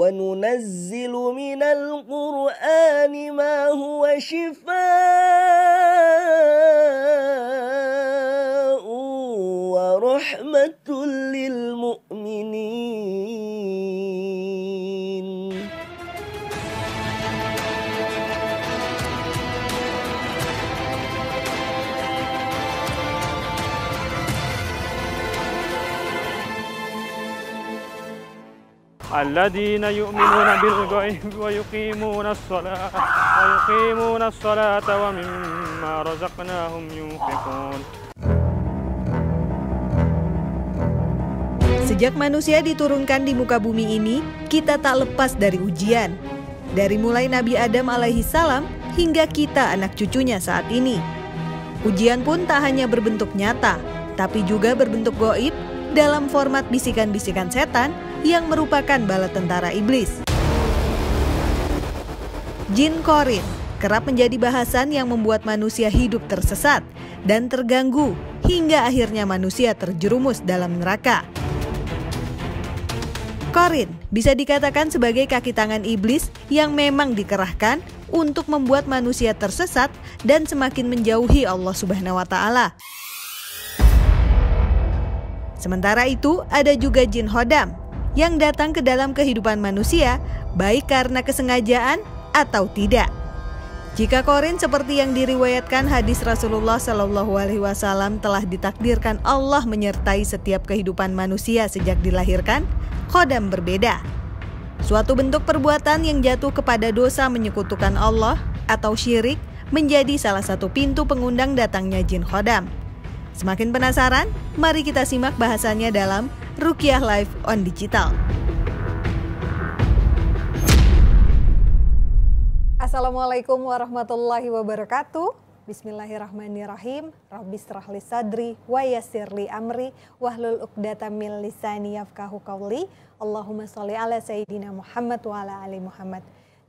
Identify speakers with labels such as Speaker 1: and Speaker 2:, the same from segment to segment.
Speaker 1: وَنُنَزِّلُ مِنَ الْقُرْآنِ مَا هُوَ شِفَاءٌ وَرَحْمَةٌ لِلْمُؤْمِنِينَ.
Speaker 2: الذين يؤمنون بالغيب ويقيمون الصلاة ومما رزقناهم ينفقون.
Speaker 3: Sejak manusia diturunkan di muka bumi ini, kita tak lepas dari ujian. Dari mulai Nabi Adam alaihi salam hingga kita anak cucunya saat ini. Ujian pun tak hanya berbentuk nyata, tapi juga berbentuk gaib dalam format bisikan-bisikan setan yang merupakan bala tentara iblis. Jin Qorin kerap menjadi bahasan yang membuat manusia hidup tersesat dan terganggu hingga akhirnya manusia terjerumus dalam neraka. Qorin bisa dikatakan sebagai kaki tangan iblis yang memang dikerahkan untuk membuat manusia tersesat dan semakin menjauhi Allah Subhanahu wa Ta'ala. Sementara itu, ada juga jin Khodam yang datang ke dalam kehidupan manusia, baik karena kesengajaan atau tidak. Jika Qorin seperti yang diriwayatkan hadis Rasulullah SAW telah ditakdirkan Allah menyertai setiap kehidupan manusia sejak dilahirkan, Khodam berbeda. Suatu bentuk perbuatan yang jatuh kepada dosa menyekutukan Allah atau syirik menjadi salah satu pintu pengundang datangnya jin Khodam. Semakin penasaran? Mari kita simak bahasannya dalam Ruqyah Live on Digital.
Speaker 4: Assalamualaikum warahmatullahi wabarakatuh. Bismillahirrahmanirrahim. Rabbis shrahli sadri wa yassirli amri wahlul 'uqdatam min lisani yafqahu qawli. Allahumma sholli ala sayyidina Muhammad wa ala ali Muhammad.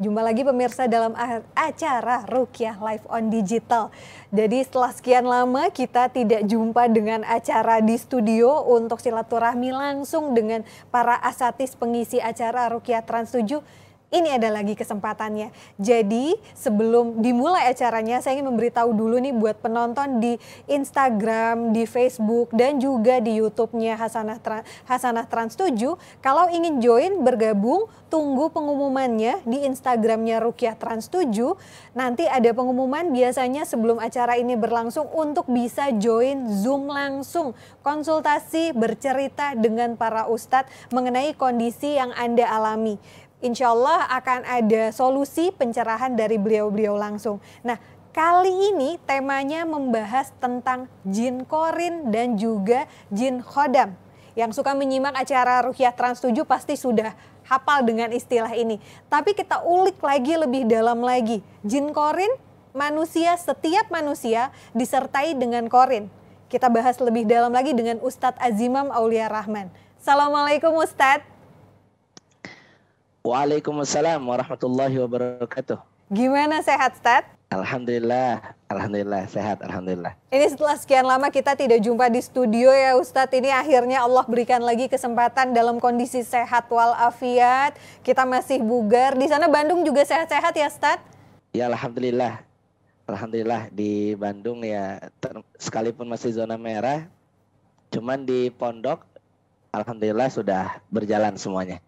Speaker 4: Jumpa lagi pemirsa dalam acara Ruqyah Live on Digital. Jadi setelah sekian lama kita tidak jumpa dengan acara di studio untuk silaturahmi langsung dengan para asatis pengisi acara Ruqyah Trans 7. Ini ada lagi kesempatannya. Jadi sebelum dimulai acaranya saya ingin memberitahu dulu nih buat penonton di Instagram, di Facebook dan juga di YouTube-nya Hasanah Trans 7. Kalau ingin join bergabung, tunggu pengumumannya di Instagram-nya Ruqyah Trans 7. Nanti ada pengumuman biasanya sebelum acara ini berlangsung untuk bisa join Zoom langsung. Konsultasi bercerita dengan para ustadz mengenai kondisi yang Anda alami. Insya Allah akan ada solusi pencerahan dari beliau-beliau langsung. Nah, kali ini temanya membahas tentang jin Qorin dan juga jin Khodam. Yang suka menyimak acara Ruqyah Trans 7 pasti sudah hafal dengan istilah ini. Tapi kita ulik lagi lebih dalam lagi. Jin Qorin, setiap manusia disertai dengan Qorin. Kita bahas lebih dalam lagi dengan Ustadz Azimam Aulia Rahman. Assalamualaikum Ustadz.
Speaker 5: Waalaikumsalam warahmatullahi wabarakatuh.
Speaker 4: Gimana, sehat Ustadz?
Speaker 5: Alhamdulillah sehat, alhamdulillah.
Speaker 4: Ini setelah sekian lama kita tidak jumpa di studio ya Ustadz. Ini akhirnya Allah berikan lagi kesempatan dalam kondisi sehat walafiat. Kita masih bugar. Di sana Bandung juga sehat-sehat ya Ustadz?
Speaker 5: Ya alhamdulillah. Alhamdulillah di Bandung ya sekalipun masih zona merah, cuman di pondok alhamdulillah sudah berjalan semuanya.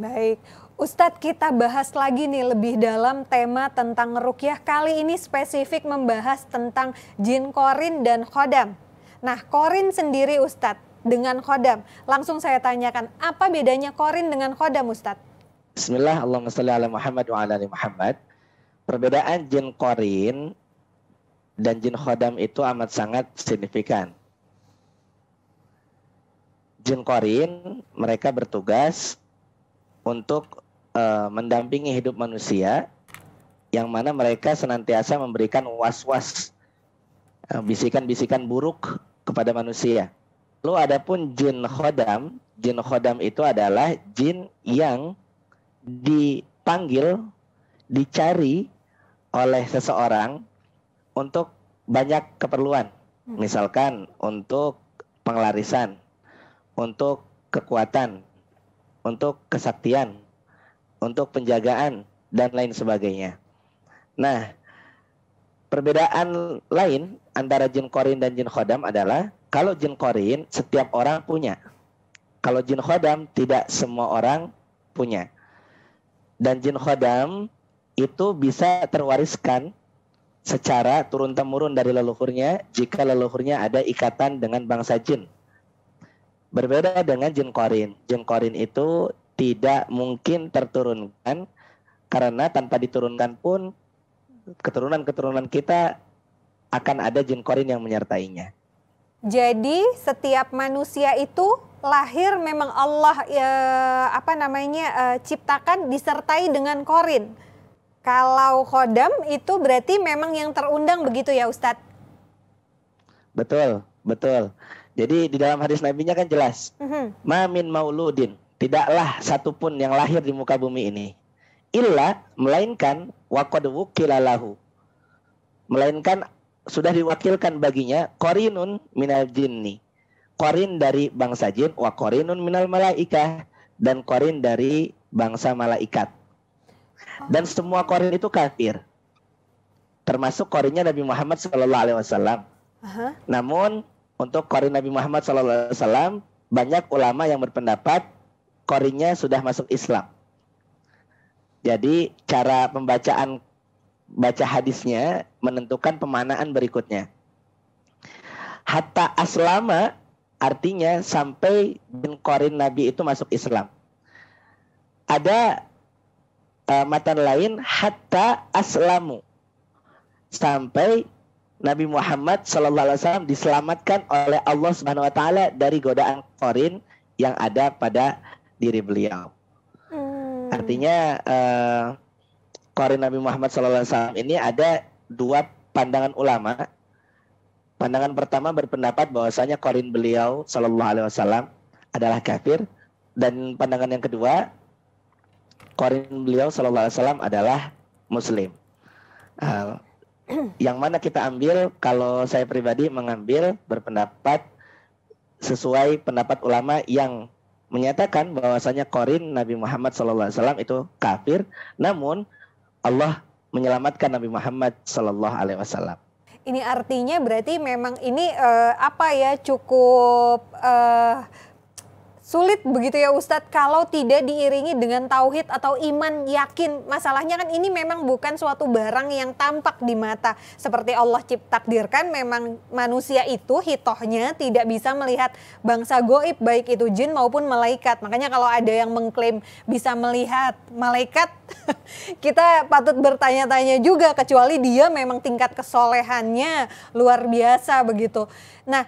Speaker 4: Baik, Ustadz kita bahas lagi nih lebih dalam tema tentang ruqyah. Kali ini spesifik membahas tentang jin Qorin dan Khodam. Nah, Qorin sendiri Ustadz dengan Khodam. Langsung saya tanyakan, apa bedanya Qorin dengan Khodam Ustadz?
Speaker 5: Bismillah, Allahumma sholli ala Muhammad wa ala ali Muhammad. Perbedaan jin Qorin dan jin Khodam itu amat sangat signifikan. Jin Qorin mereka bertugas untuk mendampingi hidup manusia, yang mana mereka senantiasa memberikan was-was, bisikan-bisikan buruk kepada manusia. Lalu adapun jin Khodam itu adalah jin yang dipanggil, dicari oleh seseorang untuk banyak keperluan. Misalkan untuk pengelarisan, untuk kekuatan, untuk kesaktian, untuk penjagaan dan lain sebagainya. Nah, perbedaan lain antara jin qarin dan jin khodam adalah kalau jin qarin setiap orang punya. Kalau jin khodam tidak semua orang punya. Dan jin khodam itu bisa terwariskan secara turun-temurun dari leluhurnya jika leluhurnya ada ikatan dengan bangsa jin. Berbeda dengan jin qarin. Jin qarin itu tidak mungkin terturunkan karena tanpa diturunkan pun keturunan-keturunan kita akan ada jin qarin yang menyertainya.
Speaker 4: Jadi setiap manusia itu lahir memang Allah ciptakan disertai dengan qarin. Kalau khodam itu berarti memang yang terundang begitu ya Ustadz?
Speaker 5: Betul, betul. Jadi di dalam hadis Nabi-nya kan jelas. Ma min mauludin, tidaklah satupun yang lahir di muka bumi ini. Illa, melainkan waqad wukila lahu. Melainkan sudah diwakilkan baginya qarinun minal jinni. Qarin dari bangsa jin, wa qarinun minal malaikah, dan qarin dari bangsa malaikat. Dan semua qarin itu kafir. Termasuk qarinnya Nabi Muhammad SAW. Namun untuk qarin Nabi Muhammad SAW banyak ulama yang berpendapat qarinnya sudah masuk Islam. Jadi cara baca hadisnya menentukan pemanaan berikutnya. Hatta aslama artinya sampai jin qarin Nabi itu masuk Islam. Ada matan lain hatta aslamu, sampai Nabi Muhammad SAW diselamatkan oleh Allah Subhanahu Wa Taala dari godaan qarin yang ada pada diri beliau. Artinya qarin Nabi Muhammad SAW ini ada dua pandangan ulama. Pandangan pertama berpendapat bahwasanya qarin beliau SAW adalah kafir, dan pandangan yang kedua qarin beliau SAW adalah muslim. Yang mana kita ambil, kalau saya pribadi mengambil berpendapat sesuai pendapat ulama yang menyatakan bahwasanya qarin Nabi Muhammad SAW itu kafir, namun Allah menyelamatkan Nabi Muhammad SAW.
Speaker 4: Ini artinya berarti memang ini cukup sulit begitu ya Ustadz kalau tidak diiringi dengan tauhid atau iman yakin. Masalahnya kan ini memang bukan suatu barang yang tampak di mata. Seperti Allah takdirkan memang manusia itu hitohnya tidak bisa melihat bangsa goib, baik itu jin maupun malaikat. Makanya kalau ada yang mengklaim bisa melihat malaikat, kita patut bertanya-tanya juga, kecuali dia memang tingkat kesolehannya luar biasa begitu. Nah,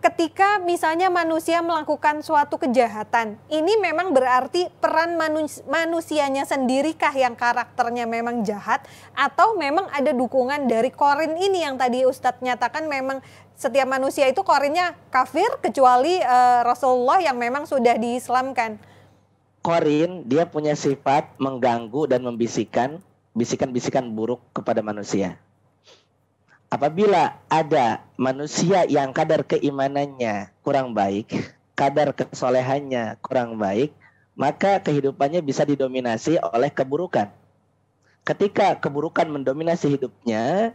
Speaker 4: ketika misalnya manusia melakukan suatu kejahatan, ini memang berarti peran manusianya sendirikah yang karakternya memang jahat, atau memang ada dukungan dari qarin ini yang tadi Ustadz nyatakan memang setiap manusia itu qarinnya kafir kecuali Rasulullah yang memang sudah diislamkan.
Speaker 5: Qarin dia punya sifat mengganggu dan membisikkan bisikan-bisikan buruk kepada manusia. Apabila ada manusia yang kadar keimanannya kurang baik, kadar kesolehannya kurang baik, maka kehidupannya bisa didominasi oleh keburukan. Ketika keburukan mendominasi hidupnya,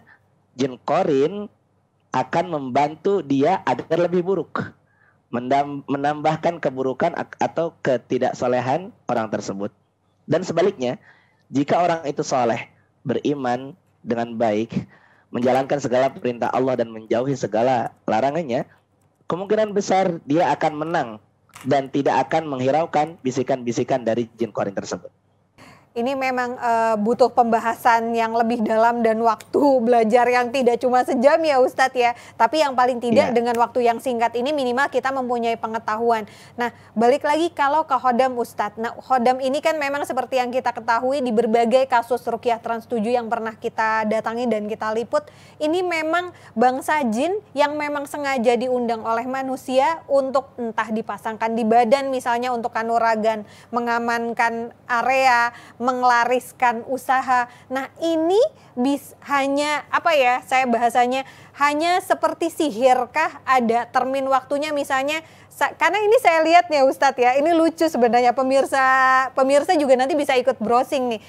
Speaker 5: jin qarin akan membantu dia agar lebih buruk, menambahkan keburukan atau ketidaksolehan orang tersebut. Dan sebaliknya, jika orang itu soleh, beriman dengan baik, menjalankan segala perintah Allah dan menjauhi segala larangannya, kemungkinan besar dia akan menang dan tidak akan menghiraukan bisikan-bisikan dari jin qarin tersebut.
Speaker 4: Ini memang butuh pembahasan yang lebih dalam dan waktu belajar yang tidak cuma sejam ya Ustadz ya. Tapi yang paling tidak dengan waktu yang singkat ini minimal kita mempunyai pengetahuan. Nah, balik lagi kalau ke khodam Ustadz. Nah, khodam ini kan memang seperti yang kita ketahui di berbagai kasus Ruqyah Trans 7 yang pernah kita datangi dan kita liput. Ini memang bangsa jin yang memang sengaja diundang oleh manusia untuk entah dipasangkan di badan misalnya untuk kanuragan, mengamankan area, menglariskan usaha. Nah ini hanya apa ya, saya bahasanya hanya seperti sihirkah, ada termin waktunya misalnya, karena ini saya lihat ya Ustadz ya, ini lucu sebenarnya, pemirsa juga nanti bisa ikut browsing nih.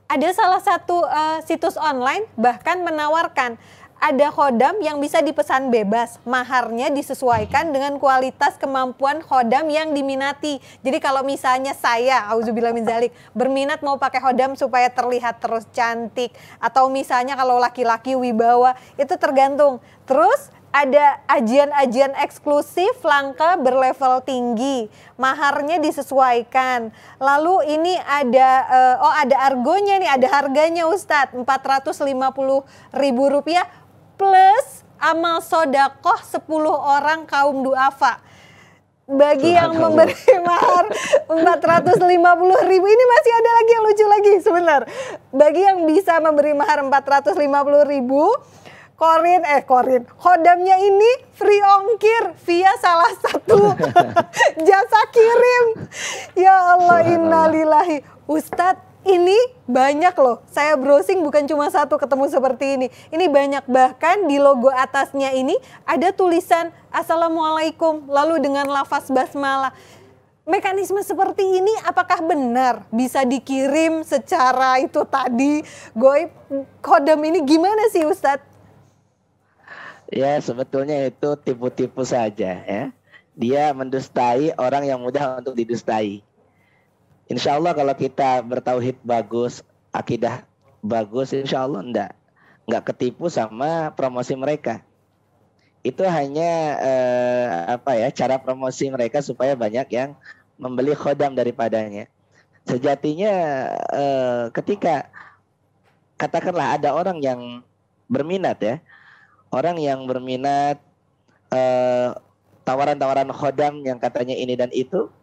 Speaker 4: Ada salah satu situs online bahkan menawarkan ada khodam yang bisa dipesan bebas, maharnya disesuaikan dengan kualitas kemampuan khodam yang diminati. Jadi kalau misalnya saya, auzubillah min dzalik, berminat mau pakai khodam supaya terlihat terus cantik, atau misalnya kalau laki-laki wibawa, itu tergantung. Terus ada ajian-ajian eksklusif langka berlevel tinggi, maharnya disesuaikan. Lalu ini ada ada argonya nih, ada harganya Ustadz, Rp450.000 plus amal sodakoh 10 orang kaum duafa. Bagi yang memberi mahar 450.000, ini masih ada lagi yang lucu lagi sebentar. Bagi yang bisa memberi mahar 450.000, khodamnya ini free ongkir via salah satu jasa kirim. Ya Allah, innalillahi. Ustadz, ini banyak loh, saya browsing bukan cuma satu ketemu seperti ini. Ini banyak, bahkan di logo atasnya ini ada tulisan Assalamualaikum, lalu dengan lafaz basmalah. Mekanisme seperti ini apakah benar bisa dikirim secara itu tadi, goib khodam ini gimana sih Ustadz?
Speaker 5: Ya sebetulnya itu tipu-tipu saja ya. Dia mendustai orang yang mudah untuk didustai. Insya Allah kalau kita bertauhid bagus, akidah bagus, insya Allah enggak ketipu sama promosi mereka. Itu hanya cara promosi mereka supaya banyak yang membeli khodam daripadanya. Sejatinya ketika katakanlah ada orang yang berminat ya, orang yang berminat tawaran-tawaran khodam yang katanya ini dan itu.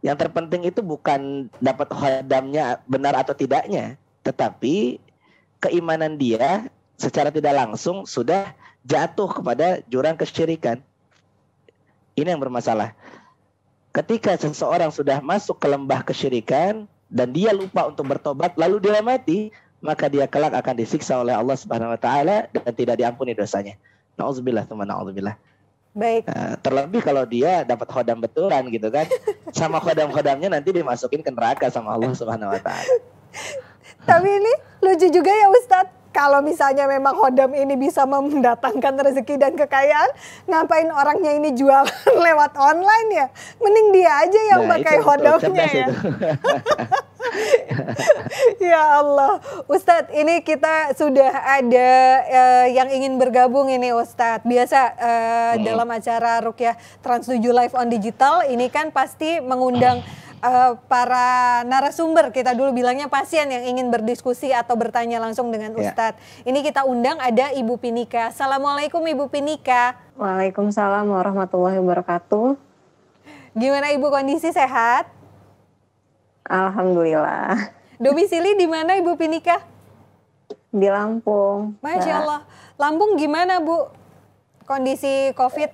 Speaker 5: Yang terpenting itu bukan dapat khodamnya benar atau tidaknya, tetapi keimanan dia secara tidak langsung sudah jatuh kepada jurang kesyirikan. Ini yang bermasalah. Ketika seseorang sudah masuk ke lembah kesyirikan dan dia lupa untuk bertobat lalu dia mati, maka dia kelak akan disiksa oleh Allah Subhanahu wa taala dan tidak diampuni dosanya. Nauzubillah tsumma nauzubillah.
Speaker 4: Baik.
Speaker 5: Terlebih kalau dia dapat khodam betulan gitu kan, sama khodam-khodamnya nanti dimasukin ke neraka sama Allah Subhanahu wa taala.
Speaker 4: Tapi ini lucu juga ya Ustadz, kalau misalnya memang khodam ini bisa mendatangkan rezeki dan kekayaan, ngapain orangnya ini jual lewat online ya? Mending dia aja yang pakai khodamnya ya. Ya Allah, Ustadz, ini kita sudah ada yang ingin bergabung ini Ustadz. Biasa dalam acara Ruqyah Trans 7 Live on Digital ini kan pasti mengundang para narasumber, kita dulu bilangnya pasien yang ingin berdiskusi atau bertanya langsung dengan Ustadz. Ini kita undang ada Ibu Pinika. Assalamualaikum Ibu Pinika.
Speaker 6: Waalaikumsalam warahmatullahi wabarakatuh.
Speaker 4: Gimana Ibu, kondisi sehat?
Speaker 6: Alhamdulillah.
Speaker 4: Domisili di mana Ibu Pinika?
Speaker 6: Di Lampung.
Speaker 4: Masya Allah. Lampung gimana Bu? Kondisi COVID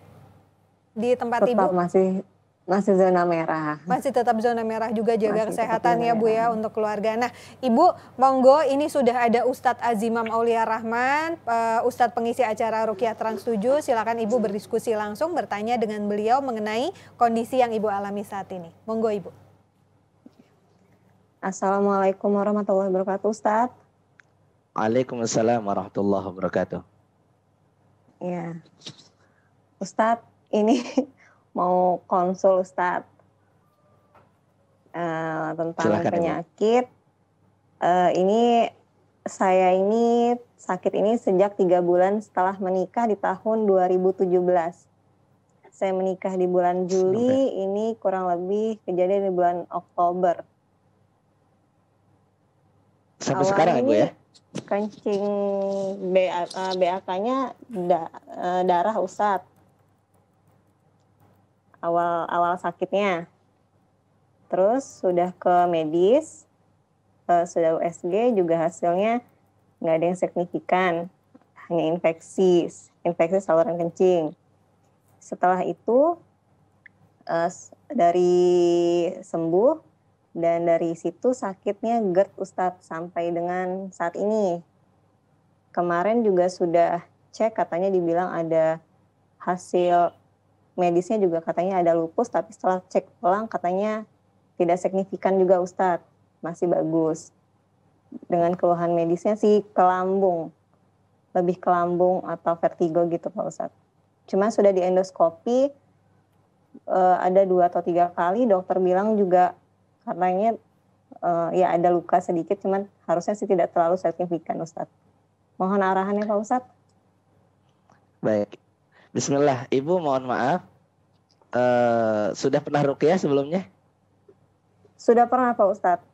Speaker 4: di tempat
Speaker 6: tetap
Speaker 4: Ibu?
Speaker 6: Masih zona merah.
Speaker 4: Masih tetap zona merah juga, jaga
Speaker 6: Masih
Speaker 4: kesehatan ya Bu ya untuk keluarga. Nah Ibu, monggo, ini sudah ada Ustadz Azimam Aulia Rahman, Ustadz pengisi acara Ruqyah Trans 7. Silakan Ibu berdiskusi langsung, bertanya dengan beliau mengenai kondisi yang Ibu alami saat ini. Monggo Ibu.
Speaker 6: Assalamualaikum warahmatullahi wabarakatuh Ustadz.
Speaker 5: Waalaikumsalam warahmatullahi wabarakatuh.
Speaker 6: Ya, Ustadz, ini mau konsul Ustadz tentang
Speaker 5: Silakan,
Speaker 6: penyakit. Saya ini sakit ini sejak 3 bulan setelah menikah di tahun 2017. Saya menikah di bulan Juli, ini kurang lebih kejadian di bulan Oktober.
Speaker 5: Sampai sekarang Ibu ya?
Speaker 6: Kencing BAK-nya darah Ustadz. Awal sakitnya. Terus sudah ke medis, sudah USG juga hasilnya nggak ada yang signifikan. Hanya infeksi saluran kencing. Setelah itu dari sembuh, Dan dari situ sakitnya GERD Ustadz sampai dengan saat ini. Kemarin juga sudah cek, katanya dibilang ada hasil medisnya juga katanya ada lupus, tapi setelah cek ulang katanya tidak signifikan juga Ustadz, masih bagus. Dengan keluhan medisnya sih ke lambung, lebih ke lambung atau vertigo gitu Pak Ustadz. Cuma sudah di endoskopi, ada 2 atau 3 kali, dokter bilang juga katanya ya ada luka sedikit, cuman harusnya sih tidak terlalu signifikan Ustadz. Mohon arahannya Pak Ustadz.
Speaker 5: Baik. Bismillah. Ibu mohon maaf. Sudah pernah ruqyah sebelumnya?
Speaker 6: Sudah pernah Pak Ustadz.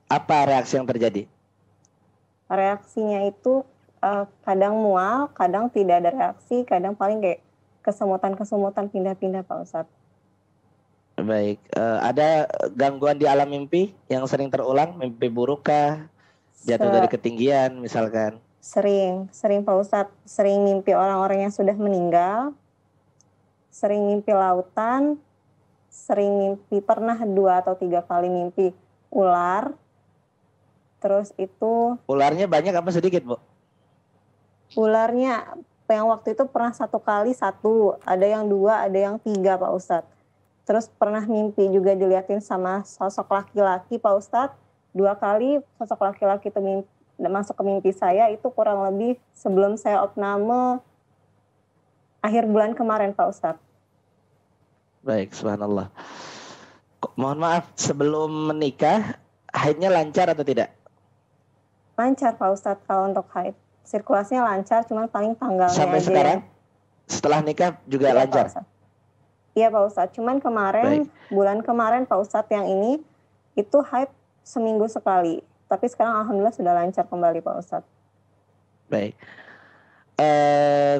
Speaker 5: Apa reaksi yang terjadi?
Speaker 6: Reaksinya itu kadang mual, kadang tidak ada reaksi, kadang paling kayak kesemutan-kesemutan pindah-pindah Pak Ustadz.
Speaker 5: Baik, ada gangguan di alam mimpi yang sering terulang, mimpi buruk kah? Jatuh dari ketinggian misalkan?
Speaker 6: Sering Pak Ustadz, sering mimpi orang-orang yang sudah meninggal, sering mimpi lautan, sering mimpi, pernah 2 atau 3 kali mimpi ular, terus itu...
Speaker 5: Ularnya banyak apa sedikit Bu?
Speaker 6: Ularnya yang waktu itu pernah 1 kali 1, ada yang 2, ada yang 3 Pak Ustadz. Terus pernah mimpi juga dilihatin sama sosok laki-laki Pak Ustadz. 2 kali sosok laki-laki itu masuk ke mimpi saya, itu kurang lebih sebelum saya opname akhir bulan kemarin Pak Ustadz.
Speaker 5: Baik, subhanallah. Mohon maaf, sebelum menikah haidnya lancar atau tidak?
Speaker 6: Lancar Pak Ustadz kalau untuk haid. Sirkulasinya lancar, cuman paling tanggalnya
Speaker 5: sampai
Speaker 6: aja.
Speaker 5: Sekarang? Setelah nikah juga
Speaker 6: Iya,
Speaker 5: lancar?
Speaker 6: Iya Pak Ustadz, cuman kemarin, bulan kemarin Pak Ustadz yang ini, itu haid seminggu sekali. Tapi sekarang alhamdulillah sudah lancar kembali Pak Ustadz.
Speaker 5: Baik.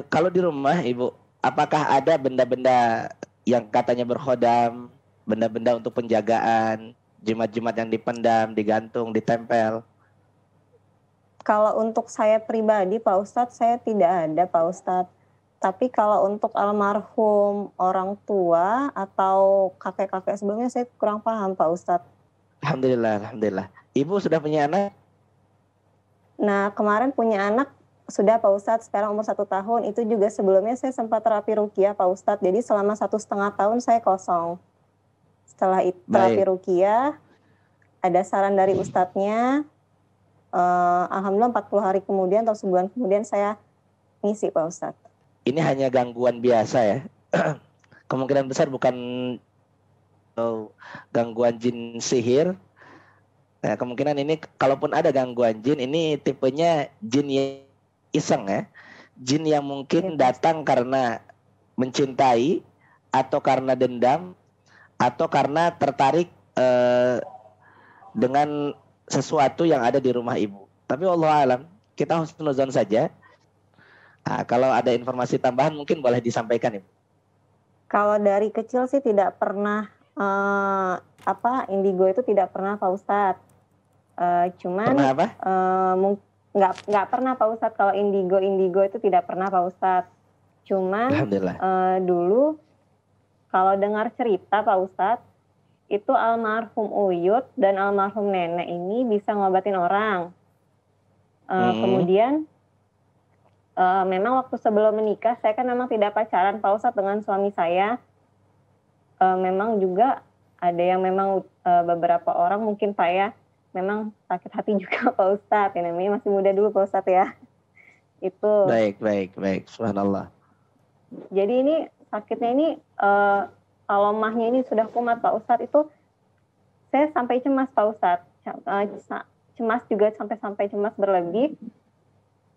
Speaker 5: Kalau di rumah Ibu, apakah ada benda-benda yang katanya berkhodam, benda-benda untuk penjagaan, jimat-jimat yang dipendam, digantung, ditempel?
Speaker 6: Kalau untuk saya pribadi Pak Ustadz, saya tidak ada Pak Ustadz. Tapi kalau untuk almarhum orang tua atau kakek-kakek sebelumnya saya kurang paham Pak Ustadz.
Speaker 5: Alhamdulillah, alhamdulillah. Ibu sudah punya anak?
Speaker 6: Nah kemarin punya anak sudah Pak Ustadz, sekarang umur 1 tahun. Itu juga sebelumnya saya sempat terapi ruqyah Pak Ustadz. Jadi selama 1,5 tahun saya kosong. Setelah itu terapi ruqyah, ada saran dari ustadznya. Alhamdulillah 40 hari kemudian atau sebulan kemudian saya ngisi Pak Ustadz.
Speaker 5: Ini hanya gangguan biasa ya. Kemungkinan besar bukan gangguan jin sihir. Nah, kemungkinan ini kalaupun ada gangguan jin, ini tipenya jin yang iseng ya. Jin yang mungkin datang karena mencintai, atau karena dendam, atau karena tertarik dengan sesuatu yang ada di rumah ibu. Tapi wallahu alam, kita husnuzon saja. Nah, kalau ada informasi tambahan mungkin boleh disampaikan Ibu.
Speaker 6: Kalau dari kecil sih tidak pernah indigo itu tidak pernah Pak Ustadz. Cuman
Speaker 5: pernah apa?
Speaker 6: Nggak pernah Pak Ustadz. Kalau indigo itu tidak pernah Pak Ustadz. Cuman dulu kalau dengar cerita Pak Ustadz, itu almarhum Uyut dan almarhum nenek ini bisa ngobatin orang. Kemudian memang waktu sebelum menikah saya kan memang tidak pacaran Pak Ustadz dengan suami saya. Memang juga ada yang memang beberapa orang mungkin Pak ya, memang sakit hati juga Pak Ustadz. Ya, namanya masih muda dulu Pak Ustadz ya. Itu.
Speaker 5: Baik. Subhanallah.
Speaker 6: Jadi ini sakitnya ini kalau mahnya ini sudah kumat Pak Ustadz, itu saya sampai cemas Pak Ustadz. Cemas juga sampai cemas berlebih,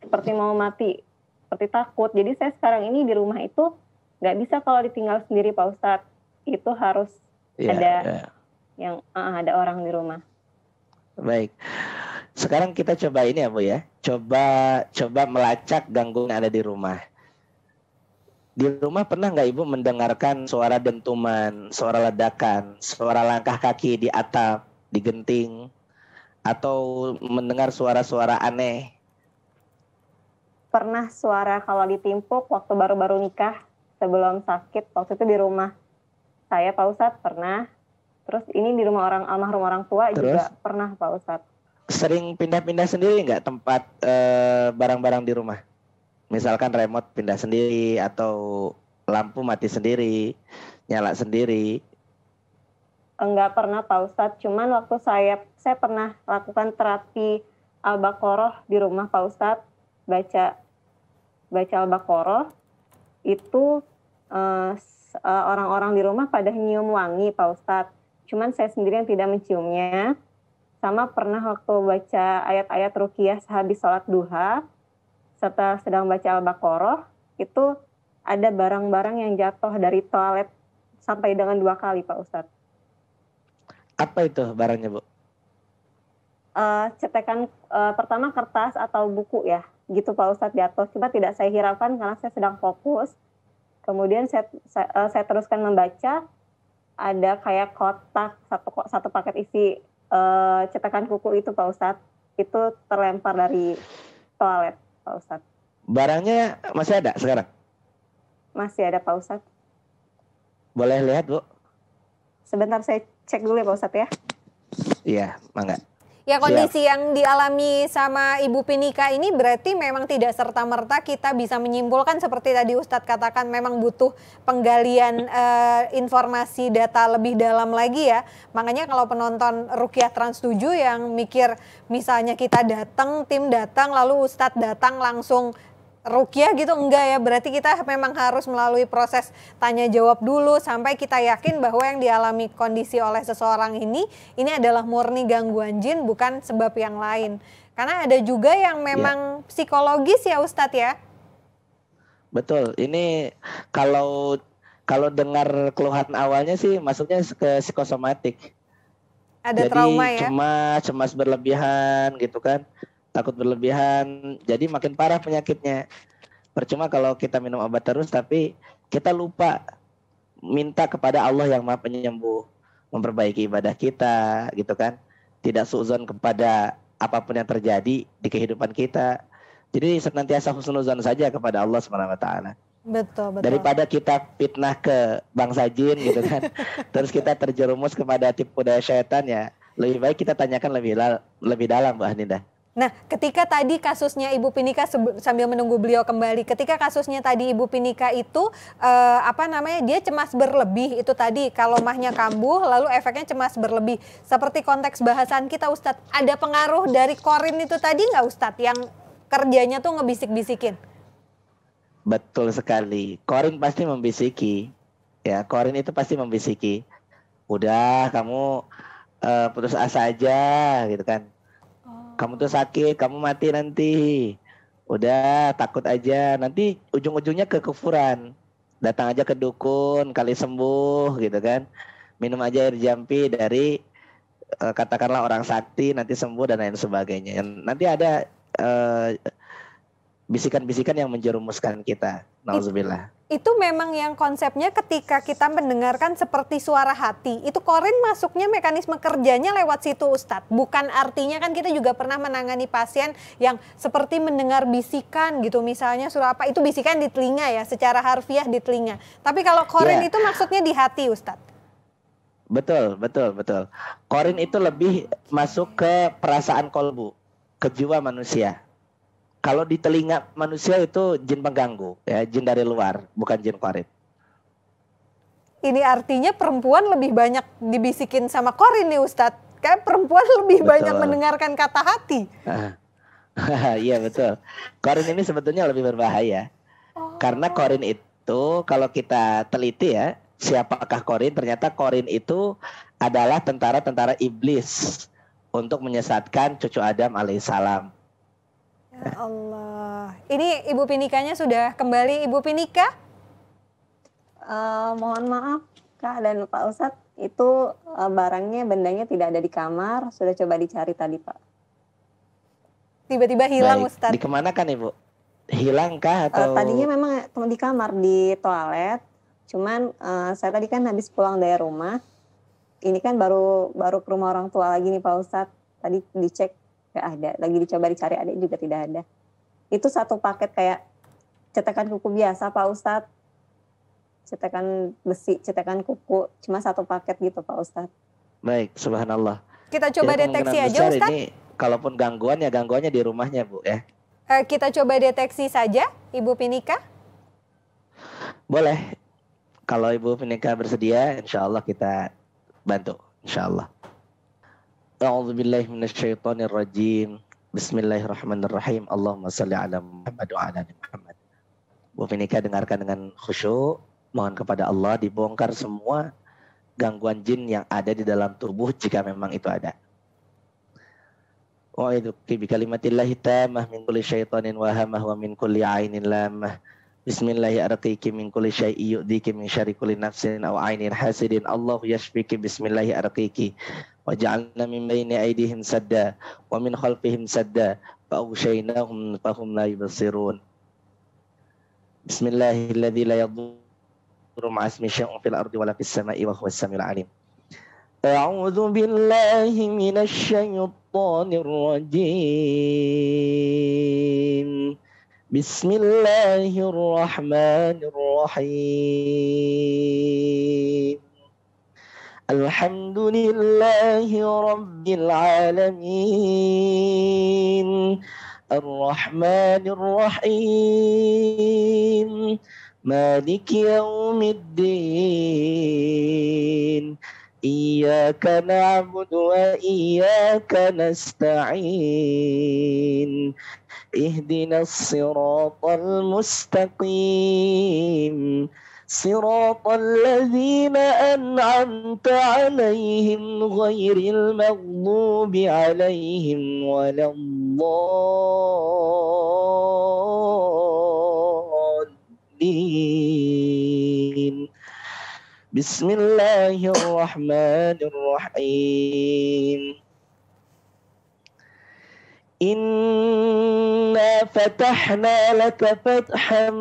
Speaker 6: seperti mau mati, seperti takut. Jadi saya sekarang ini di rumah itu nggak bisa kalau ditinggal sendiri Pak Ustadz. Itu harus yang ada orang di rumah.
Speaker 5: Baik. Sekarang kita coba ini ya Bu ya. Coba melacak gangguan yang ada di rumah. Di rumah pernah nggak Ibu mendengarkan suara dentuman, suara ledakan, suara langkah kaki di atap, di genting, atau mendengar suara-suara aneh?
Speaker 6: Pernah suara kalau ditimpuk waktu baru-baru nikah sebelum sakit, waktu itu di rumah saya Pak Ustadz pernah. Terus ini di rumah almarhum orang tua
Speaker 5: Terus?
Speaker 6: juga pernah Pak Ustadz.
Speaker 5: Sering pindah-pindah sendiri nggak tempat barang-barang di rumah? Misalkan remote pindah sendiri atau lampu mati sendiri, nyala sendiri.
Speaker 6: Enggak pernah Pak Ustadz, cuman waktu saya pernah lakukan terapi Al-Baqarah di rumah Pak Ustadz, baca Al-Baqarah, itu orang-orang di rumah pada nyium wangi Pak Ustadz. Cuman saya sendiri yang tidak menciumnya. Sama pernah waktu baca ayat-ayat ruqyah sehabis sholat duha, setelah sedang baca Al-Baqarah, itu ada barang-barang yang jatuh dari toilet sampai dengan 2 kali Pak Ustadz.
Speaker 5: Apa itu barangnya, Bu?
Speaker 6: Cetekan pertama kertas atau buku ya, gitu Pak Ustadz jatuh. Cuma tidak saya hiraukan karena saya sedang fokus. Kemudian saya teruskan membaca, ada kayak kotak, satu paket isi cetakan kuku itu Pak Ustadz, itu terlempar dari toilet Pak Ustadz.
Speaker 5: Barangnya masih ada sekarang?
Speaker 6: Masih ada Pak Ustadz.
Speaker 5: Boleh lihat, Bu?
Speaker 6: Sebentar saya cek dulu ya Pak Ustadz ya.
Speaker 5: Iya, mangga.
Speaker 4: Ya, kondisi yang dialami sama Ibu Pinika ini berarti memang tidak serta-merta kita bisa menyimpulkan seperti tadi Ustadz katakan, memang butuh penggalian informasi data lebih dalam lagi ya. Makanya kalau penonton Ruqyah Trans 7 yang mikir misalnya kita datang, tim datang, lalu Ustadz datang langsung Ruqyah gitu, enggak ya, berarti kita memang harus melalui proses tanya jawab dulu sampai kita yakin bahwa yang dialami kondisi oleh seseorang ini adalah murni gangguan jin, bukan sebab yang lain. Karena ada juga yang memang psikologis ya Ustadz ya.
Speaker 5: Betul, ini kalau dengar keluhan awalnya sih masuknya ke psikosomatik.
Speaker 4: Ada
Speaker 5: Jadi
Speaker 4: trauma ya.
Speaker 5: cemas berlebihan gitu kan. Takut berlebihan, jadi makin parah penyakitnya. Percuma kalau kita minum obat terus, tapi kita lupa minta kepada Allah yang Maha Penyembuh, memperbaiki ibadah kita, gitu kan. Tidak suudzon kepada apapun yang terjadi di kehidupan kita. Jadi senantiasa husnuzon saja kepada Allah Subhanahu wa taala.
Speaker 4: Betul.
Speaker 5: Daripada kita fitnah ke bangsa jin gitu kan. Terus kita terjerumus kepada tipu daya syaitan ya. Lebih baik kita tanyakan lebih dalam, Bu Aninda.
Speaker 4: Nah, ketika tadi kasusnya Ibu Pinika sambil menunggu beliau kembali, ketika kasusnya tadi Ibu Pinika itu dia cemas berlebih, itu tadi kalau mahnya kambuh lalu efeknya cemas berlebih. Seperti konteks bahasan kita Ustadz, ada pengaruh dari korin itu tadi nggak Ustadz yang kerjanya tuh ngebisik-bisikin?
Speaker 5: Betul sekali. Korin pasti membisiki. Ya, korin itu pasti membisiki. Udah, kamu putus asa aja gitu kan. Kamu tuh sakit, kamu mati nanti. Udah, takut aja. Nanti ujung-ujungnya ke kekufuran. Datang aja ke dukun, kali sembuh gitu kan. Minum aja air jampi dari katakanlah orang sakti, nanti sembuh dan lain sebagainya. Nanti ada bisikan-bisikan yang menjerumuskan kita. Nauzubillah.
Speaker 4: Itu memang yang konsepnya ketika kita mendengarkan seperti suara hati, itu korin masuknya mekanisme kerjanya lewat situ Ustadz. Bukan artinya kan kita juga pernah menangani pasien yang seperti mendengar bisikan gitu, misalnya surah apa, itu bisikan di telinga ya, secara harfiah di telinga. Tapi kalau korin itu maksudnya di hati Ustadz.
Speaker 5: Betul. Korin itu lebih masuk ke perasaan kolbu, ke jiwa manusia. Kalau di telinga manusia itu jin pengganggu, ya, jin dari luar, bukan jin korin.
Speaker 4: Ini artinya perempuan lebih banyak dibisikin sama korin nih Ustadz. Kayak perempuan lebih banyak mendengarkan kata hati.
Speaker 5: Iya betul. Korin ini sebetulnya lebih berbahaya. Karena korin itu kalau kita teliti ya, siapakah korin? Ternyata korin itu adalah tentara-tentara iblis untuk menyesatkan cucu Adam alaihissalam.
Speaker 4: Ya Allah. Ini Ibu Pinikanya sudah kembali. Ibu Pinika?
Speaker 6: Mohon maaf Kak dan Pak Ustadz, itu bendanya tidak ada di kamar. Sudah coba dicari tadi Pak.
Speaker 4: Tiba-tiba hilang Ustadz.
Speaker 5: Dikemanakan Ibu? Hilangkah atau?
Speaker 6: Tadinya memang di kamar, di toilet. Cuman saya tadi kan habis pulang dari rumah. Ini kan baru ke rumah orang tua lagi nih Pak Ustadz. Tadi dicek. Gak ada, lagi dicoba dicari adik juga tidak ada. Itu satu paket kayak cetakan kuku biasa Pak Ustadz. Cetakan besi, cetakan kuku, cuma satu paket gitu Pak Ustadz.
Speaker 5: Baik, subhanallah.
Speaker 4: Kita coba
Speaker 5: Jadi
Speaker 4: deteksi
Speaker 5: kemungkinan
Speaker 4: aja
Speaker 5: besar
Speaker 4: Ustadz.
Speaker 5: ini kalaupun gangguan ya gangguannya di rumahnya Bu ya.
Speaker 4: Kita coba deteksi saja Ibu Pinika.
Speaker 5: Boleh. Kalau Ibu Pinika bersedia, insya Allah kita bantu. Insya Allah. A'udzubillahi minasyaitonirrajim. Bismillahirrahmanirrahim. Allahumma salli ala Muhammad wa ala ali Muhammad. Bu Pinika dengarkan dengan khusyuk. Mohon kepada Allah dibongkar semua gangguan jin yang ada di dalam tubuh jika memang itu ada. Wa'idzuki bi kalimatillahi tammah min kulli syaitanin wahamah wa min kulli ainin lamah. Bismillahirrahmanirrahim min kulli syai'i yu'dhiki min syarri kulli nafsin aw ainin hasidin. Allahu yashfiki bismillahirrahmanirrahim. Wa ja'alna min baini aydihim sadda wa min khalfihim sadda fa aghshaynahum fahum la yubsirun. Bismillahilladzi la yadurru ma'a ismihi syai'un fil ardi wa la fis sama'i wa huwas samiul 'alim. A'udzu billahi minasy syaithanir rajim. Bismillahirrahmanirrahim. Alhamdulillahi rabbil alamin. Ar-Rahmanir Rahim. Maliki yaumiddin. Iyyaka na'budu wa iyyaka nasta'in. Ihdinas siratal mustaqim. Siratal ladzina an'amta 'alaihim ghairil maghdubi 'alaihim waladdallin. Bismillahirrahmanirrahim. Inna fatahna laka fathan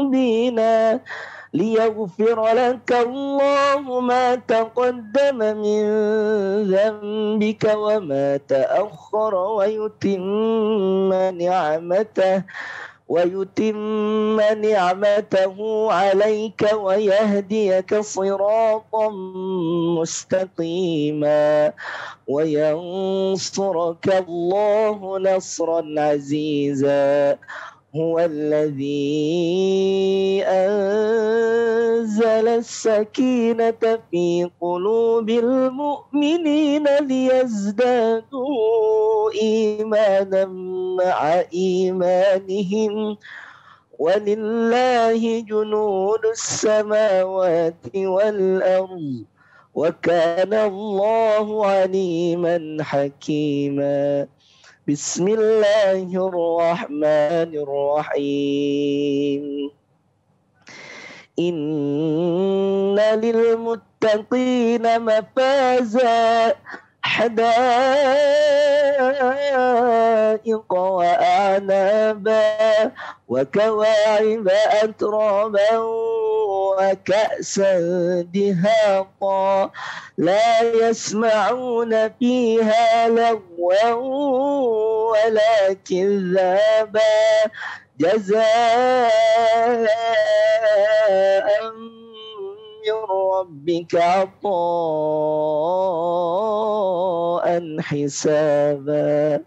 Speaker 5: mubina liyaghfira laka Allahu ma taqaddama min dhanbika wa ma ta'akhkhara ويتم نعمته عليك ويهديك صراطا مستقيما وينصرك الله نصرا عزيزا هو الذي أنزل السكينة في قلوب المؤمنين ليزدادوا إيمانا مع إيمانهم ولله جنود السماوات والأرض وكان الله عليما حكيما. Bismillahirrahmanirrahim. Inna lilmuttaqina mafaza hadaiqa wa a'naba wa kawa'iba atraban wa ka'san dihaqa la yasma'una fiha lagwan wala kizaba jazaa'an min rabbika 'ata'an hisaba.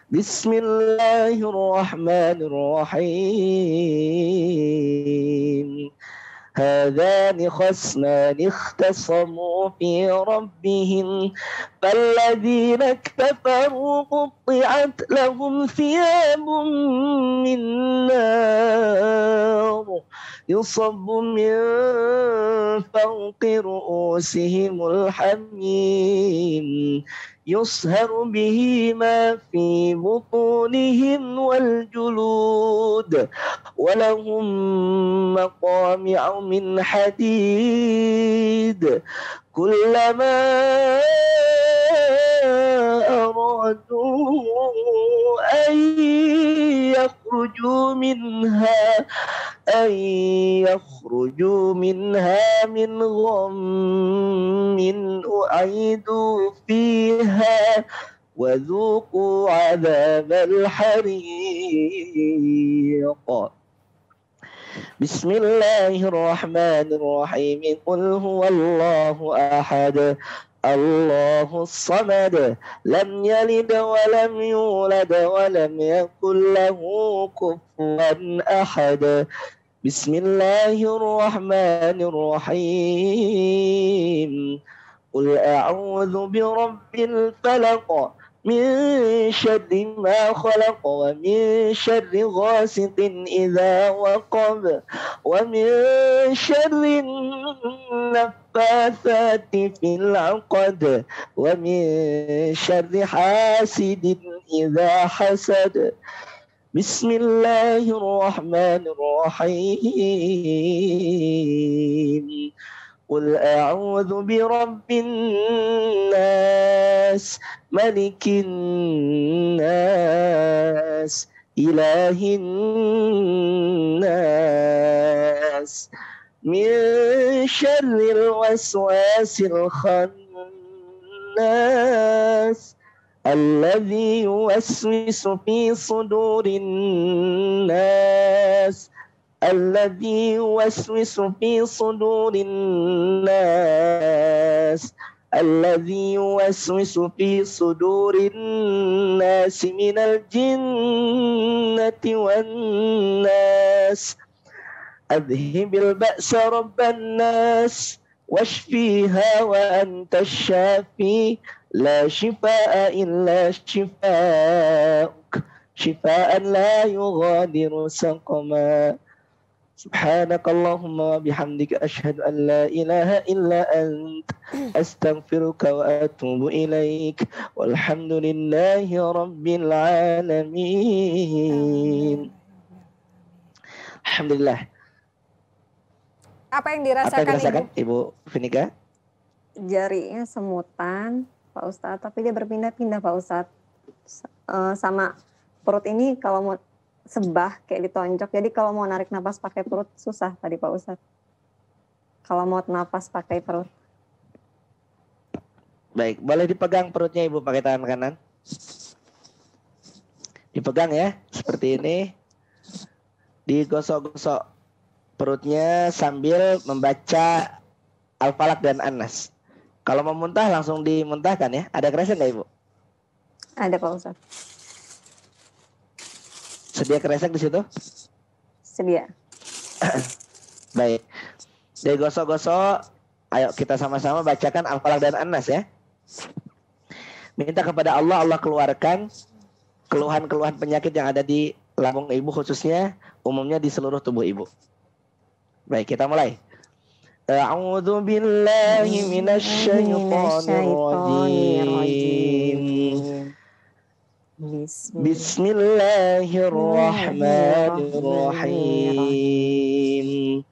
Speaker 5: Bismillahirrahmanirrahim. هذان خصمان اختصموا في ربهم فالذين كفروا قطعت لهم ثياب من نار يصب من فوق رؤوسهم الحميم يصهر به ما في بطونهم والجلود ولهم مقامع من حديد كلما أرادوا أن يخرجوا منها من غم أعيدوا فيها وذوقوا عذاب الحريق. Bismillahirrahmanirrahim. Qul huwallahu ahad. Allahus samad. Lam yalid wa lam yulad wa lam yakul lahu kufuwan ahad. Bismillahirrahmanirrahim. Qul a'udzu birabbil falaq. من شر ما خلق ومن شر غاسق إذا وقب ومن شر النفاثات في العقد ومن شر حاسد إذا حسد بسم الله الرحمن الرحيم قل أعوذ برب الناس ملك الناس إله الناس من شر الوسواس الخناس الذي يوسوس في صدور الناس الذي يوسوس في صدور الناس الذي يوسوس في صدور الناس من الجنة والناس أذهب البأس رب الناس واشفيها وأنت الشافي لا شفاء إلا شفاءك شفاء لا يغادر سقما سبحانك اللهم وبحمدك أشهد أن لا إله إلا أنت أستغفرك وأتوب إليك والحمد لله رب العالمين. Alhamdulillah.
Speaker 4: Apa yang dirasakan,
Speaker 5: Ibu Finika?
Speaker 6: Jarinya semutan, Pak Ustadz, tapi dia berpindah-pindah, Pak Ustadz. Sama perut ini kalau mau sebah kayak ditonjok, jadi kalau mau narik napas pakai perut susah tadi Pak Ustadz. Kalau mau napas pakai perut.
Speaker 5: Baik, boleh dipegang perutnya Ibu pakai tangan kanan. Dipegang ya, seperti ini. Digosok-gosok perutnya sambil membaca Al-Falaq dan An-Nas. Kalau mau muntah langsung dimuntahkan ya. Ada kresek nggak Ibu?
Speaker 6: Ada Pak Ustadz.
Speaker 5: Sedia kresek di situ?
Speaker 6: Sedia.
Speaker 5: Baik. Dari gosok-gosok, ayo kita sama-sama bacakan Al-Falaq dan An-Nas ya. Minta kepada Allah, Allah keluarkan keluhan-keluhan penyakit yang ada di lambung Ibu khususnya, umumnya di seluruh tubuh Ibu. Baik, kita mulai. A'udzu billahi minasyaitonir rajim. Bismillahirrahmanirrahim.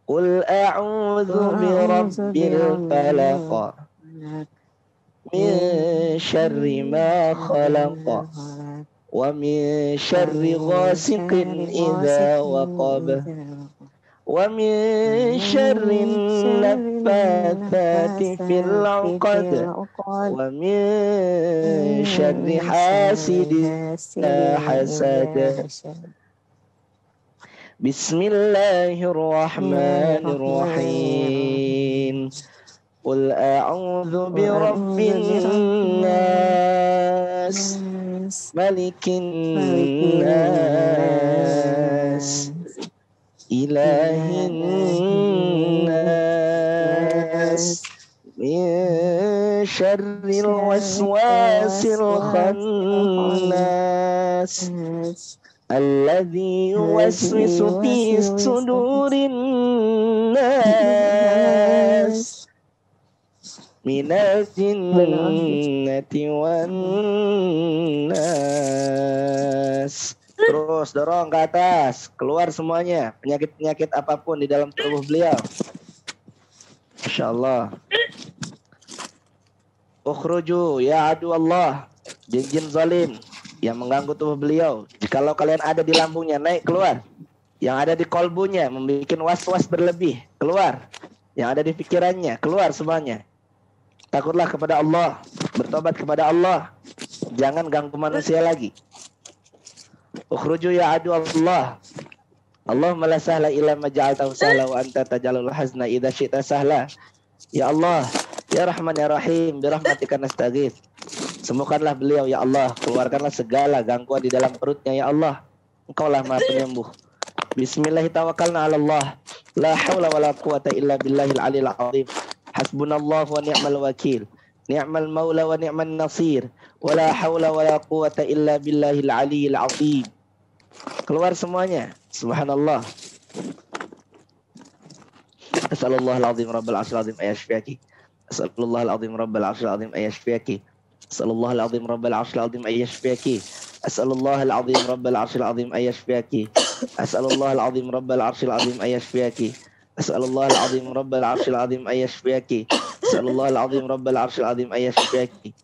Speaker 5: Qul a'udzu birabbil falaq min syarri ma khalaq wa min syarri ghasiqin idza waqab wa min syarri naffatsati fil 'uqad wa min syarri hasidin idza hasad. Bismillahirrahmanirrahim. Qul a'udzu birabbin nas malikin nas ilahin nas min syarril waswasil khannas alladzi yuwaswisu fi sudurin nas minal jinnati wan nas. Terus dorong ke atas, keluar semuanya penyakit-penyakit apapun di dalam tubuh beliau. Masya Allah. Ukhruju ya adu Allah, jin-jin zalim yang mengganggu tubuh beliau. Jikalau kalian ada di lambungnya, naik keluar. Yang ada di kolbunya, membuat was-was berlebih, keluar. Yang ada di pikirannya, keluar semuanya. Takutlah kepada Allah, bertobat kepada Allah. Jangan ganggu manusia lagi. Ukhruju ya adu Allah. Allahumma la sahla illa ma ja'altahu sahla wa anta taj'alul hazna idza syi'ta sahla. Ya Allah, ya Rahman ya Rahim, bi rahmatika nastaghits. Sembuhkanlah beliau ya Allah, keluarkanlah segala gangguan di dalam perutnya ya Allah. Engkaulah Maha Penyembuh. Bismillah tawakkalna 'ala Allah. La haula wala quwata illa billahil aliyil azim. Hasbunallahu wa ni'mal wakil. Ni'mal maula wa ni'man nasir. Wala haula wala quwata illa billahil aliyil azim. Keluar semuanya. Subhanallah. Asallallahu al-azim rabbal arsyil azim ayashfiyaki. Asallallahu al-azim rabbal arsyil azim ayashfiyaki. Asallallahu al-azim rabbal arsyil azim ayashfiyaki. Asallallahu al-azim rabbal arsyil azim ayashfiyaki. Asallallahu al-azim rabbal arsyil azim ayashfiyaki. Asallallahu al-azim rabbal arsyil azim ayashfiyaki. Asallallahu al-azim rabbal arsyil azim ayashfiyaki.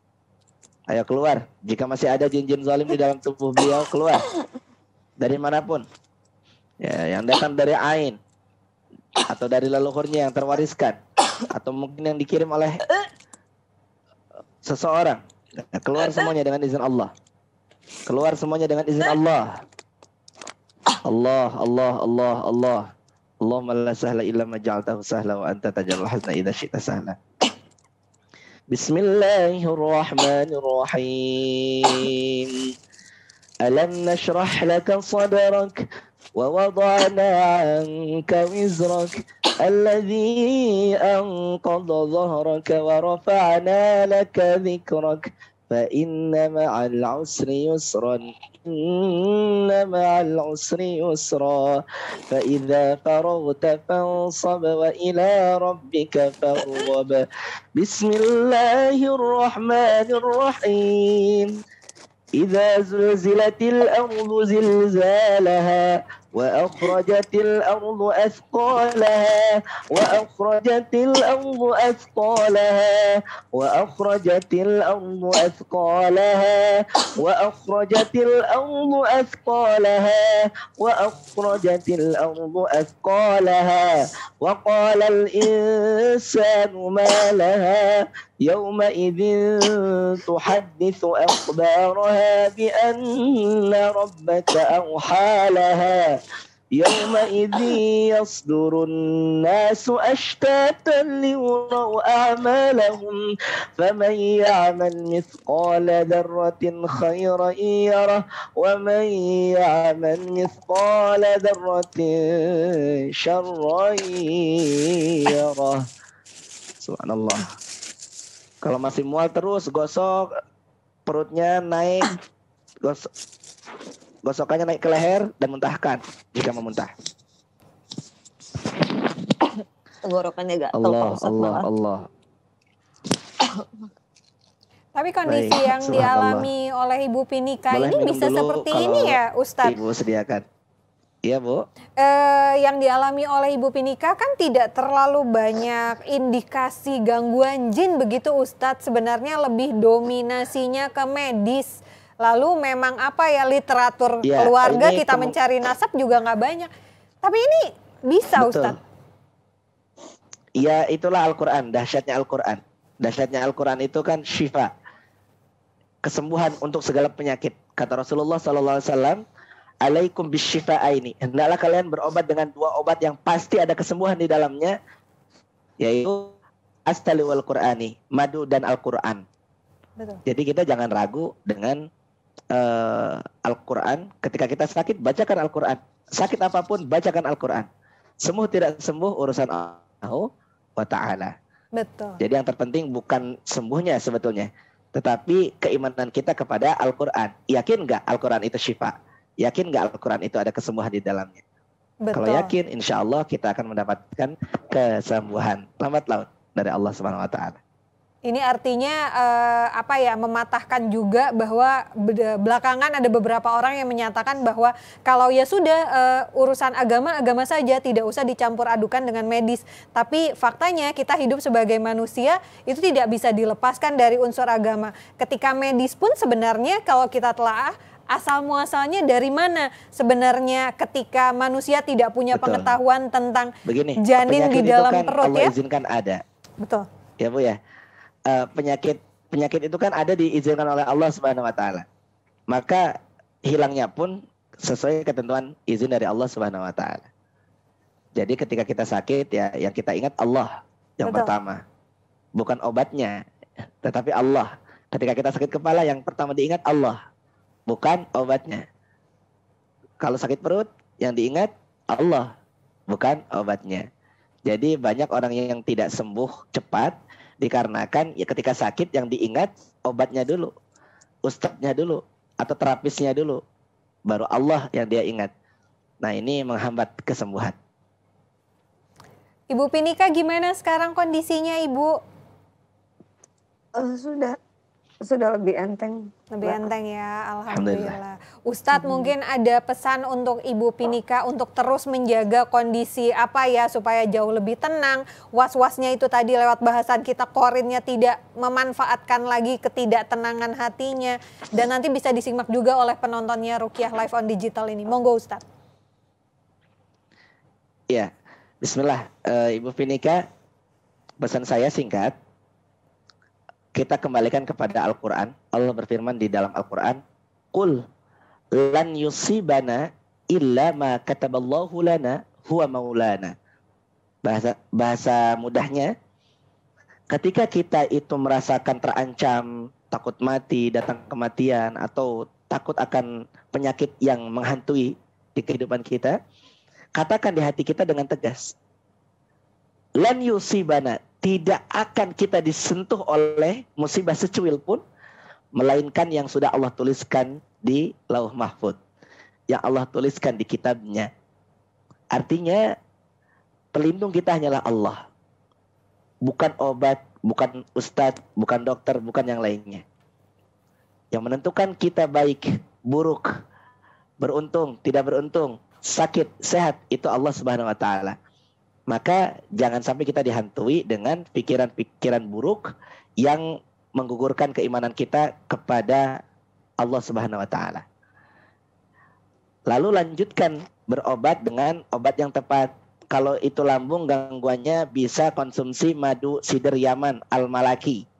Speaker 5: Ayo keluar. Jika masih ada jin-jin zalim di dalam tubuh beliau, keluar. Dari manapun. Ya, yang datang dari ain atau dari leluhurnya yang terwariskan atau mungkin yang dikirim oleh seseorang. Keluar semuanya dengan izin Allah. Keluar semuanya dengan izin Allah. Allah, Allah, Allah, Allah. Allahumma la sahla illa ma ja'altahu sahla wa anta taj'alul hazna idza syi'ta sahla. Bismillahirrahmanirrahim. Alam nashrah laka sadrak wa wada'na 'anka wizrak alladhi anqadha dhahraka wa rafa'na laka dhikrak fa inna ma'al 'usri yusran inna ma'al 'usri yusra fa idza faraghta fansab wa ila rabbika farghab. Bismillahirrahmanirrahim. إذا زلزلت الأرض زلزالها وأخرجت الأرض أثقالها وأخرجت الأرض أثقالها وأخرجت الأرض أثقالها وأخرجت الأرض أثقالها وأخرجت الأرض أثقالها وقال الإنسان ما لها يومئذ تحدث أخبارها بأن ربك أوحى لها يومئذ يصدر الناس أشتاتا ليروا أعمالهم فمن يعمل مثقال ذرة خيرا يره ومن يعمل مثقال ذرة شرا يره. Subhanallah. Kalau masih mual terus, gosok perutnya naik, gosokannya naik ke leher dan muntahkan jika memuntah.
Speaker 6: Tenggorokannya gatal.
Speaker 5: Allah, Allah, Allah.
Speaker 4: Tapi kondisi
Speaker 5: Baik,
Speaker 4: yang dialami oleh Ibu Pinika
Speaker 5: Boleh
Speaker 4: ini
Speaker 5: minum
Speaker 4: bisa
Speaker 5: dulu
Speaker 4: seperti
Speaker 5: kalau
Speaker 4: ini ya, Ustadz?
Speaker 5: Ibu sediakan. Iya, Bu.
Speaker 4: Yang dialami oleh Ibu Pinika kan tidak terlalu banyak indikasi gangguan jin begitu, Ustadz. Sebenarnya lebih dominasinya ke medis. Lalu memang apa ya, literatur
Speaker 5: Ya,
Speaker 4: keluarga
Speaker 5: ini
Speaker 4: kita mencari nasab juga nggak banyak. Tapi ini bisa,
Speaker 5: Betul.
Speaker 4: Ustadz.
Speaker 5: Ya, itulah Al-Quran, dahsyatnya Al-Quran. Dahsyatnya Al-Quran itu kan syifa, kesembuhan untuk segala penyakit. Kata Rasulullah SAW, alaikum bisyifa'aini. Hendaklah kalian berobat dengan dua obat yang pasti ada kesembuhan di dalamnya, yaitu astali wal Qur'ani, madu dan Al-Quran.
Speaker 4: Betul.
Speaker 5: Jadi kita jangan ragu dengan Al-Quran. Ketika kita sakit, bacakan Al-Quran. Sakit apapun, bacakan Al-Quran. Sembuh tidak sembuh, urusan Allah wa ta'ala.
Speaker 4: Betul.
Speaker 5: Jadi yang terpenting bukan sembuhnya sebetulnya, tetapi keimanan kita kepada Al-Quran. Yakin nggak Al-Quran itu syifa? Yakin nggak Al-Quran itu ada kesembuhan di dalamnya?
Speaker 4: Betul.
Speaker 5: Kalau yakin, insya Allah kita akan mendapatkan kesembuhan lambat laun dari Allah Subhanahu Wa Taala.
Speaker 4: Ini artinya mematahkan juga bahwa belakangan ada beberapa orang yang menyatakan bahwa kalau ya sudah urusan agama saja, tidak usah dicampur adukan dengan medis. Tapi faktanya kita hidup sebagai manusia itu tidak bisa dilepaskan dari unsur agama. Ketika medis pun sebenarnya kalau kita telah asal muasalnya dari mana sebenarnya ketika manusia tidak punya
Speaker 5: Betul.
Speaker 4: pengetahuan tentang
Speaker 5: Begini,
Speaker 4: janin di dalam
Speaker 5: itu kan
Speaker 4: perut
Speaker 5: Allah
Speaker 4: ya.
Speaker 5: izinkan ada.
Speaker 4: Betul.
Speaker 5: Ya Bu ya. Penyakit itu kan ada diizinkan oleh Allah Subhanahu Wa Taala. Maka hilangnya pun sesuai ketentuan izin dari Allah Subhanahu wa taala. Jadi ketika kita sakit ya yang kita ingat Allah yang
Speaker 4: Betul.
Speaker 5: pertama. Bukan obatnya, tetapi Allah. Ketika kita sakit kepala yang pertama diingat Allah, bukan obatnya. Kalau sakit perut yang diingat Allah, bukan obatnya. Jadi banyak orang yang tidak sembuh cepat dikarenakan ya ketika sakit yang diingat obatnya dulu, ustadznya dulu, atau terapisnya dulu, baru Allah yang dia ingat. Nah ini menghambat kesembuhan.
Speaker 4: Ibu Pinika gimana sekarang kondisinya Ibu?
Speaker 6: Sudah lebih enteng.
Speaker 4: Lebih
Speaker 6: Mbak.
Speaker 4: enteng ya, Alhamdulillah. Ustadz mungkin ada pesan untuk Ibu Pinika untuk terus menjaga kondisi apa ya supaya jauh lebih tenang. Was-wasnya itu tadi lewat bahasan kita korinnya tidak memanfaatkan lagi ketidaktenangan hatinya. Dan nanti bisa disimak juga oleh penontonnya Ruqyah Live on Digital ini. Monggo Ustadz.
Speaker 5: Iya, bismillah. Ibu Pinika, pesan saya singkat. Kita kembalikan kepada Al-Quran. Allah berfirman di dalam Al-Quran, Qul lan yusibana illa ma kataballahu lana huwa maulana. Bahasa mudahnya, ketika kita itu merasakan terancam, takut mati, datang kematian, atau takut akan penyakit yang menghantui di kehidupan kita, katakan di hati kita dengan tegas, lan yusibana, tidak akan kita disentuh oleh musibah secuil pun, melainkan yang sudah Allah tuliskan di Lauh Mahfuz, yang Allah tuliskan di kitabnya. Artinya pelindung kita hanyalah Allah, bukan obat, bukan ustadz, bukan dokter, bukan yang lainnya. Yang menentukan kita baik, buruk, beruntung, tidak beruntung, sakit, sehat, itu Allah Subhanahu wa taala. Maka jangan sampai kita dihantui dengan pikiran-pikiran buruk yang menggugurkan keimanan kita kepada Allah Subhanahu wa taala. Lalu lanjutkan berobat dengan obat yang tepat. Kalau itu lambung gangguannya bisa konsumsi madu sidr Yaman al-Malaki.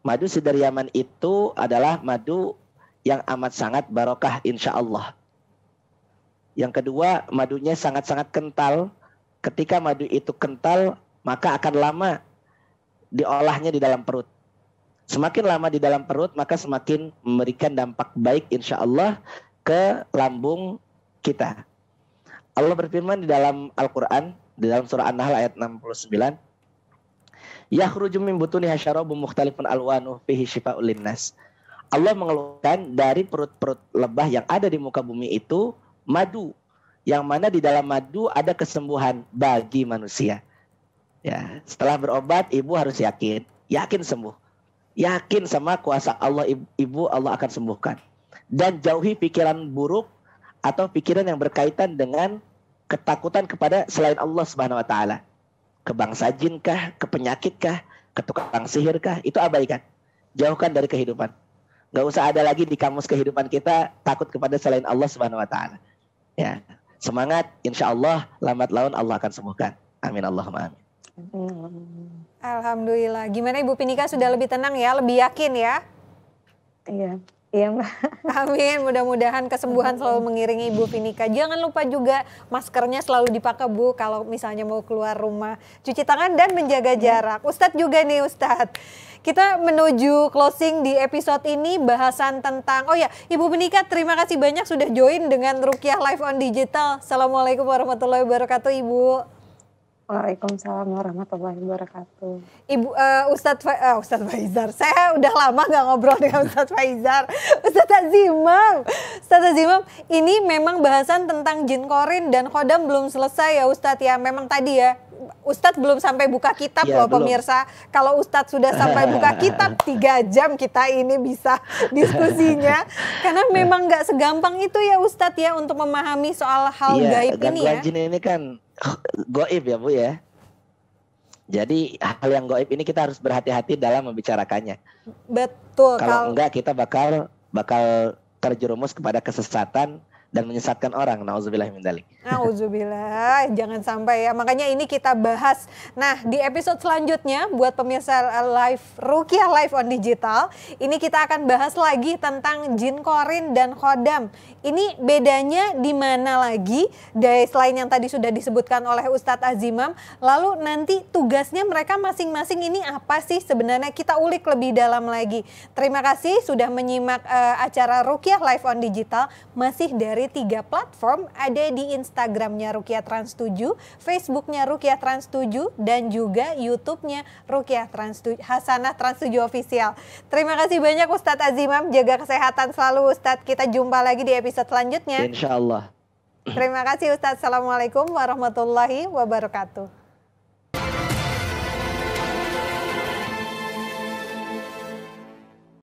Speaker 5: Madu sidr Yaman itu adalah madu yang amat sangat barokah insya Allah. Yang kedua, madunya sangat-sangat kental. Ketika madu itu kental, maka akan lama diolahnya di dalam perut. Semakin lama di dalam perut, maka semakin memberikan dampak baik insya Allah ke lambung kita. Allah berfirman di dalam Al-Quran, di dalam surah An-Nahl ayat 69, Yakhruju min butuniha syarabun mukhtalifun alwanuh fihi syifa'ul linnas. Allah mengeluarkan dari perut-perut lebah yang ada di muka bumi itu madu, yang mana di dalam madu ada kesembuhan bagi manusia. Ya, setelah berobat ibu harus yakin sembuh. Yakin sama kuasa Allah, ibu Allah akan sembuhkan. Dan jauhi pikiran buruk atau pikiran yang berkaitan dengan ketakutan kepada selain Allah Subhanahu wa taala. Ke bangsa jin kah, ke penyakit kah, ke tukang sihir kah, itu abaikan. Jauhkan dari kehidupan. Gak usah ada lagi di kamus kehidupan kita takut kepada selain Allah Subhanahu wa taala. Ya. Semangat, insya Allah lambat laun Allah akan sembuhkan. Amin Allahumma amin.
Speaker 4: Alhamdulillah. Gimana Ibu Pinika sudah lebih tenang ya, lebih yakin ya?
Speaker 6: Iya Mbak.
Speaker 4: Amin, mudah-mudahan kesembuhan selalu mengiringi Ibu Pinika. Jangan lupa juga maskernya selalu dipakai Bu kalau misalnya mau keluar rumah. Cuci tangan dan menjaga jarak. Ustadz juga nih Ustadz. Kita menuju closing di episode ini bahasan tentang, oh ya Ibu Pinika terima kasih banyak sudah join dengan Ruqyah Live on Digital. Assalamualaikum warahmatullahi wabarakatuh Ibu.
Speaker 6: Waalaikumsalam warahmatullahi wabarakatuh.
Speaker 4: Ibu Ustadz Faizar, saya udah lama gak ngobrol dengan Ustadz Faizar. Ustadz Azimam, ini memang bahasan tentang jin korin dan khodam belum selesai ya Ustadz ya. Memang tadi ya, Ustadz belum sampai buka kitab
Speaker 5: ya,
Speaker 4: loh pemirsa. Kalau Ustadz sudah sampai buka kitab 3 jam kita ini bisa diskusinya. Karena memang gak segampang itu ya Ustadz ya untuk memahami soal hal gaib ini ya.
Speaker 5: Gangguan jin ini kan goib ya Bu ya. Jadi hal yang goib ini kita harus berhati-hati dalam membicarakannya.
Speaker 4: Betul.
Speaker 5: Kalau enggak kita bakal terjerumus kepada kesesatan dan menyesatkan orang. Nauzubillah min dzalik.
Speaker 4: Auzubillah, jangan sampai ya. Makanya ini kita bahas. Nah, di episode selanjutnya buat pemirsa live Ruqyah Live on Digital, ini kita akan bahas lagi tentang jin korin dan khodam. Ini bedanya di mana lagi? Dari selain yang tadi sudah disebutkan oleh Ustadz Azimam, lalu nanti tugasnya mereka masing-masing ini apa sih sebenarnya? Kita ulik lebih dalam lagi. Terima kasih sudah menyimak acara Ruqyah Live on Digital, masih dari 3 platform, ada di Instagramnya Ruqyah Trans 7, Facebooknya Ruqyah Trans 7, dan juga YouTube-nya Ruqyah Trans 7, Hasanah Trans 7 Official. Terima kasih banyak Ustadz Azimam, jaga kesehatan selalu Ustadz. Kita jumpa lagi di episode selanjutnya.
Speaker 5: Insya Allah.
Speaker 4: Terima kasih Ustadz. Assalamualaikum warahmatullahi wabarakatuh.